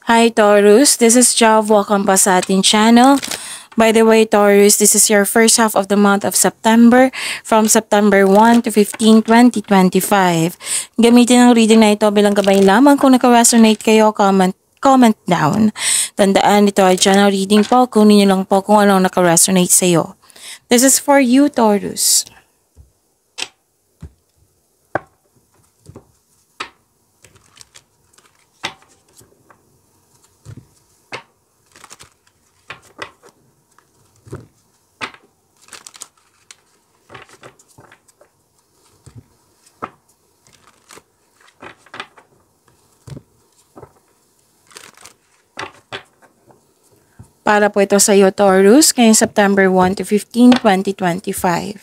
Hi Taurus, this is Jav. Welcome pa sa ating channel. By the way Taurus, this is your first half of the month of September from September 1 to 15, 2025. Gamitin ang reading na ito bilang gabay lamang. Kung naka-resonate kayo, comment down. Tandaan, ito ay general reading po. Kunin niyo lang po kung anong naka-resonate sa iyo. This is for you Taurus. Para po ito sa iyo, Taurus, ngayong September 1 to 15, 2025.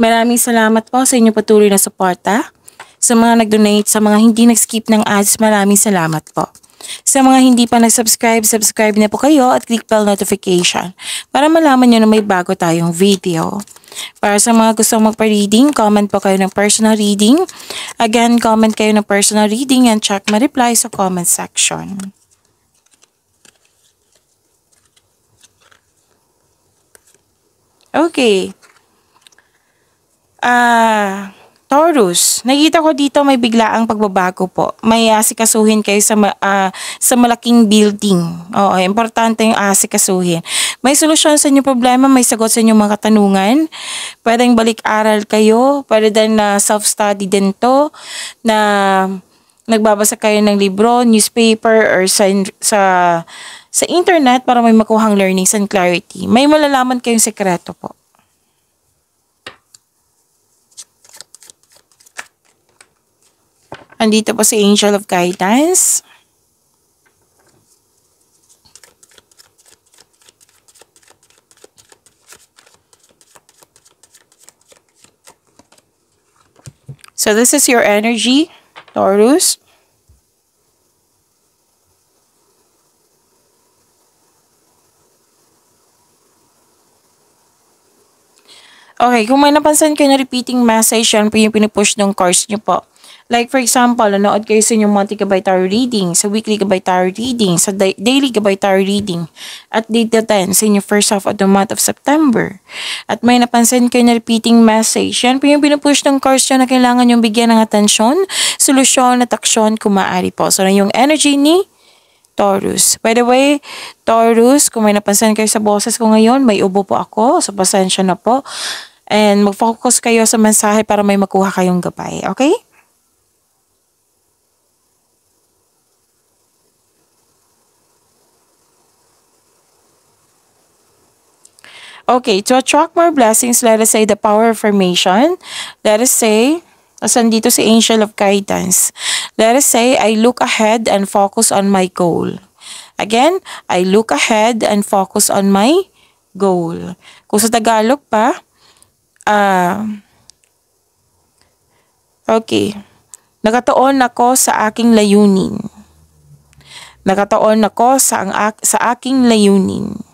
Maraming salamat po sa inyong patuloy na suporta. Sa mga nag-donate, sa mga hindi nag-skip ng ads, maraming salamat po. Sa mga hindi pa nag-subscribe, subscribe na po kayo at click bell notification para malaman nyo na may bago tayong video. Para sa mga gustong magpa-reading, comment po kayo ng personal reading. Again, comment kayo ng personal reading and check my reply sa comment section. Okay. Taurus, nakita ko dito may biglaang pagbabago po. May asikasuhin kayo sa malaking building. Oo, importante yung asikasuhin. May solusyon sa inyong problema, may sagot sa inyong mga katanungan. Pwedeng balik-aral kayo, pwede din na self-study din to, na nagbabasa kayo ng libro, newspaper, or sa internet para may makuhang learnings and clarity. May malalaman kayong sekreto po. Andito po si Angel of Guidance. So this is your energy, Taurus. Okay, kung may napansin kayo na repeating message, yan po yung pinupush ng cards nyo po. Like for example, nanood kayo sa inyong monthly gabay tarot reading, sa weekly gabay tarot reading, sa daily gabay tarot reading, at data 10 sa inyong first half of the month of September. At may napansin kayo na repeating message, yan po yung pinupush ng cards nyo na kailangan yung bigyan ng atensyon, solusyon at aksyon kung maaari po. So na yung energy ni Taurus. By the way, Taurus, kung may napansin kayo sa boses ko ngayon, may ubo po ako, so pasensya na po. And mag-focus kayo sa mensahe para may makuha kayong gabay, okay? Okay, to attract more blessings, let us say the power of affirmation. Let us say, asan dito si Angel of Guidance. Let us say, I look ahead and focus on my goal. Again, I look ahead and focus on my goal. Kung sa Tagalog pa, okay. Nakatuon ako sa aking layunin. Nakatuon ako sa aking layunin.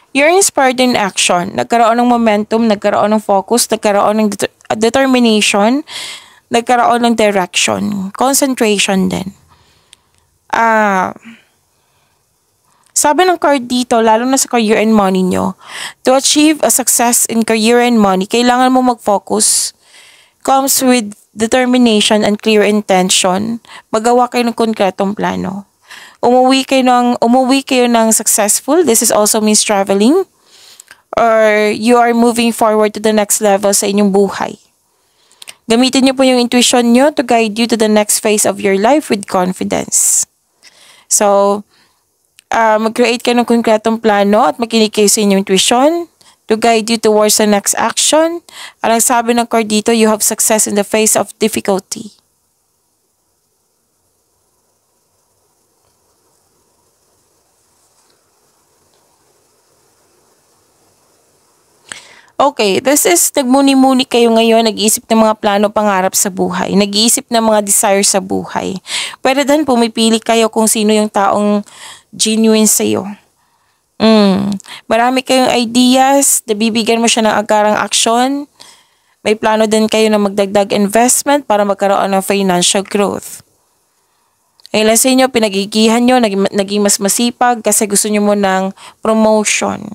You're inspired in action. Nagkaroon ng momentum, nagkaroon ng focus, nagkaroon ng determination, nagkaroon ng direction, concentration din. Sabi ng card dito, lalo na sa career and money nyo, to achieve a success in career and money, kailangan mo mag-focus. Comes with determination and clear intention. Magawa kayo ng konkretong plano. Umuwi kayo ng successful. This is also means traveling. Or you are moving forward to the next level sa inyong buhay. Gamitin niyo po yung intuition niyo to guide you to the next phase of your life with confidence. So, mag-create kayo ng konkretong plano at makinig kayo sa inyong intuition to guide you towards the next action. At ang sabi ng card dito, you have success in the face of difficulty. Okay, this is nagmuni-muni kayo ngayon, nag-iisip ng mga plano, pangarap sa buhay, nag-iisip ng mga desire sa buhay. Pwede din pumipili kayo kung sino yung taong genuine sa'yo. Marami kayong ideas, nabibigyan mo siya ng agarang aksyon. May plano din kayo na magdagdag investment para magkaroon ng financial growth. Ilan sa inyo, pinagigihan nyo, naging mas masipag kasi gusto nyo mo ng promotion.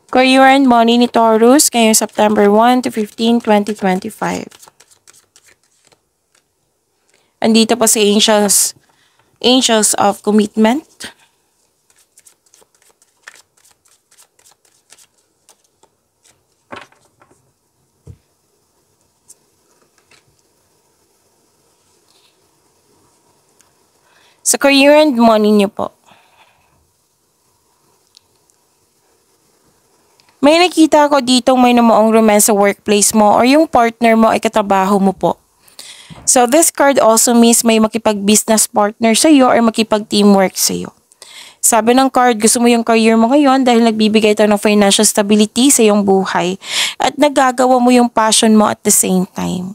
Career and money ni Taurus ngayong September 1 to 15, 2025. Andito pa si Angels of Commitment. Sa career and money niyo po. May nakita ko dito may namaong romance sa workplace mo or yung partner mo ay katrabaho mo po. So this card also means may makipag-business partner sa iyo or makipag-teamwork sa iyo. Sabi ng card, gusto mo yung career mo ngayon dahil nagbibigay ito ng financial stability sa iyong buhay at nagagawa mo yung passion mo at the same time.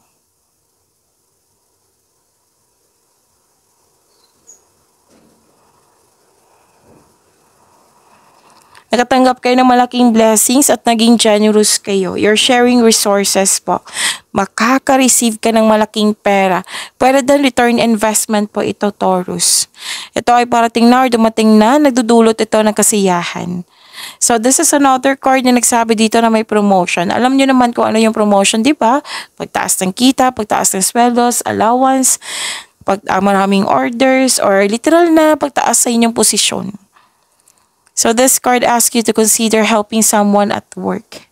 Nakatanggap kayo ng malaking blessings at naging generous kayo. You're sharing resources po. Makaka-receive ka ng malaking pera. Pwede din return investment po ito, Taurus. Ito ay parating na or dumating na, nagdudulot ito ng kasiyahan. So this is another card na nagsabi dito na may promotion. Alam niyo naman kung ano yung promotion, di ba? Pagtaas ng kita, pagtaas ng sweldos, allowance, maraming orders, or literal na pagtaas sa inyong posisyon. So this card asks you to consider helping someone at work.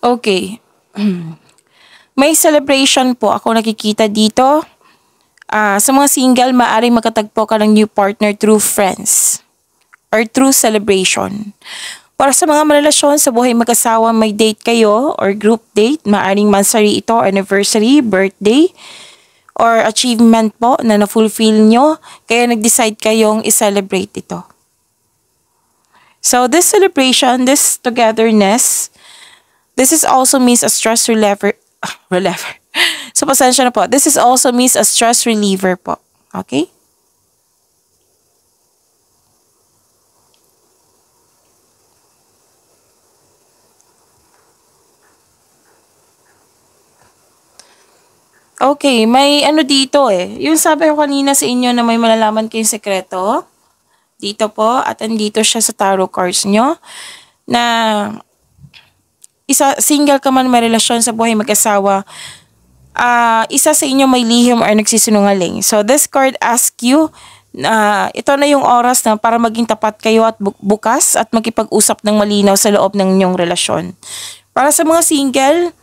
Okay. May celebration po ako nakikita dito. Sa mga single, maaaring makatagpo ka ng new partner through friends or through celebration. Para sa mga marelasyon sa buhay mag-asawa, may date kayo or group date. Maaaring monthsary ito, anniversary, birthday, or achievement po na na-fulfill nyo. Kaya nag-decide kayong i-celebrate ito. So this celebration, this togetherness, this is also means a stress reliever. So, pasensya na po. This is also means a stress reliever po. Okay? Okay, may ano dito eh. Yung sabi ko kanina sa inyo na may malalaman kayong sekreto. Dito po. At andito siya sa tarot cards nyo. Na single ka man may relasyon sa buhay mag-asawa, isa sa inyo may lihim or nagsisinungaling. So this card asks you, ito na yung oras na para maging tapat kayo at bukas at makipag-usap ng malinaw sa loob ng inyong relasyon. Para sa mga single,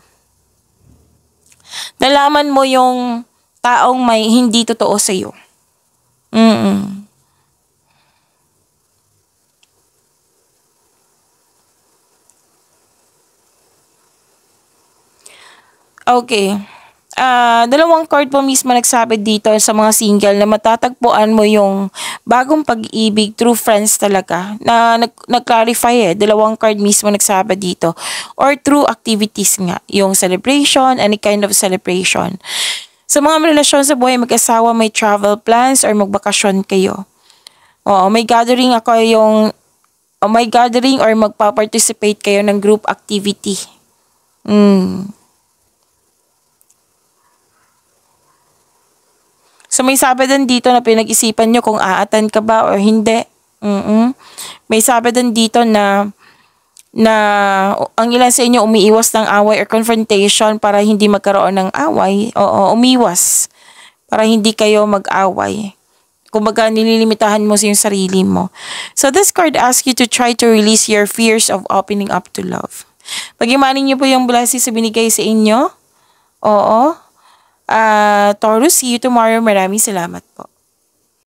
nalaman mo yung taong may hindi totoo sa iyo. Okay. Dalawang card po mismo nagsabi dito sa mga single na matatagpuan mo yung bagong pag-ibig through friends talaga. Na nag-clarify dalawang card mismo nagsabi dito. Or through activities nga. Yung celebration, any kind of celebration. Sa mga relasyon sa buhay mag-asawa, may travel plans or magbakasyon kayo. May gathering may gathering or magpa-participate kayo ng group activity. So may sabi din dito na pinag-isipan nyo kung a-attend ka ba or hindi. May sabi din dito na ang ilan sa inyo umiiwas ng away or confrontation para hindi magkaroon ng away. Oo, umiwas para hindi kayo mag-away. Kumbaga, nililimitahan mo sa yung sarili mo. So, this card asks you to try to release your fears of opening up to love. Pag-imanin niyo po yung blessings sa binigay sa inyo. Oo. Taurus, see you tomorrow. Maraming salamat po.